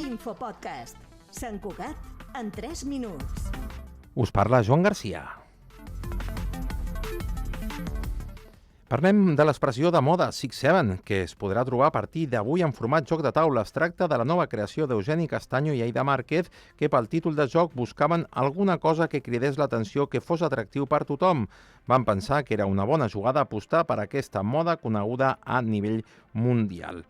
Infopodcast. Sant Cugat en 3 minuts. Us parla Joan Garcia. Parlem de l'expressió de moda 6-7, que es podrà trobar a partir d'avui en format joc de taula. Es tracta de la nova creació d'Eugeni Castaño i Aida Márquez, que pel títol de joc buscaven alguna cosa que cridés l'atenció, que fos atractiu per tothom. Van pensar que era una bona jugada apostar per aquesta moda coneguda a nivell mundial.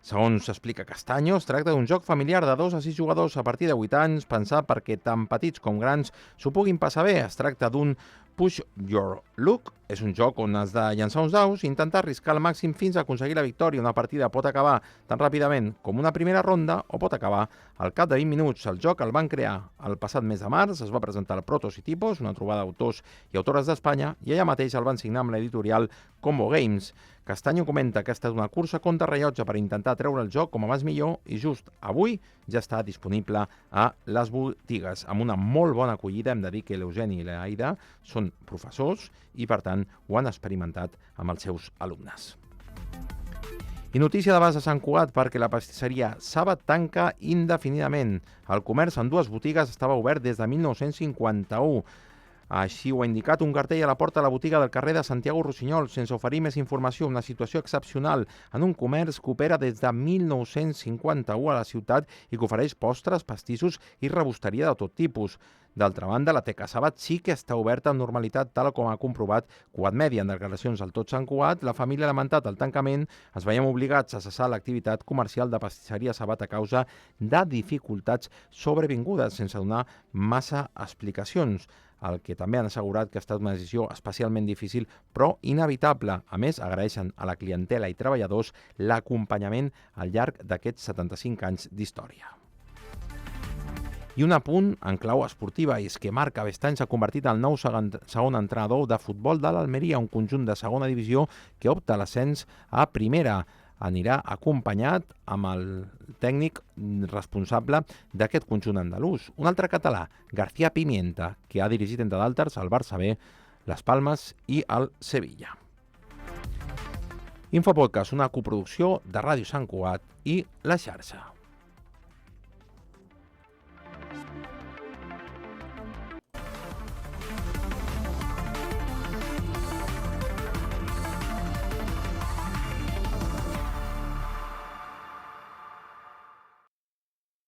Segons explica Castaño, es tracta d'un joc familiar de 2 a 6 jugadors a partir de 8 anys, pensat perquè tant petits com grans s'ho puguin passar bé. Es tracta d'un Push Your Luck. És un joc on has de llançar uns daus i intentar arriscar al màxim fins a aconseguir la victòria. Una partida pot acabar tan ràpidament com una primera ronda o pot acabar al cap de 20 minuts. El joc el van crear el passat mes de març, es va presentar al Protos i Tipos, una trobada d'autors i autores d'Espanya, i allà mateix el van signar amb l'editorial Combo Games. Castaño comenta que ha estat una cursa contra rellotge per intentar treure el joc com a més millor i just avui ja està disponible a les botigues. Amb una molt bona acollida, hem de dir que l'Eugeni i l'Aida són professors i, per tant, ho han experimentat amb els seus alumnes. I notícia de base a Sant Cugat perquè la pastisseria Saba tanca indefinidament. El comerç en 2 botigues estava obert des de 1951. Així ho ha indicat un cartell a la porta de la botiga del carrer de Santiago Rossinyol, sense oferir més informació. Una situació excepcional en un comerç que opera des de 1951 a la ciutat i que ofereix postres, pastissos i rebosteria de tot tipus. D'altra banda, la Teca Sabat sí que està oberta amb normalitat, tal com ha comprovat Cugat Mèdia. En declaracions al Tot Sant Cugat, la família ha lamentat el tancament. Es veiem obligats a cessar l'activitat comercial de pastisseria Sabat a causa de dificultats sobrevingudes, sense donar massa explicacions. El que també han assegurat que ha estat una decisió especialment difícil, però inevitable. A més, agraeixen a la clientela i treballadors l'acompanyament al llarg d'aquests 75 anys d'història. I un apunt en clau esportiva és que Marc Avestany s'ha convertit en el nou segon entrenador de futbol de l'Almeria, un conjunt de segona divisió que opta a l'ascens a primera. Anirà acompanyat amb el tècnic responsable d'aquest conjunt andalús, un altre català, García Pimienta, que ha dirigit, entre d'altres, el Barça B, les Palmes i el Sevilla. Infopodcast, una coproducció de Ràdio Sant Cugat i La Xarxa.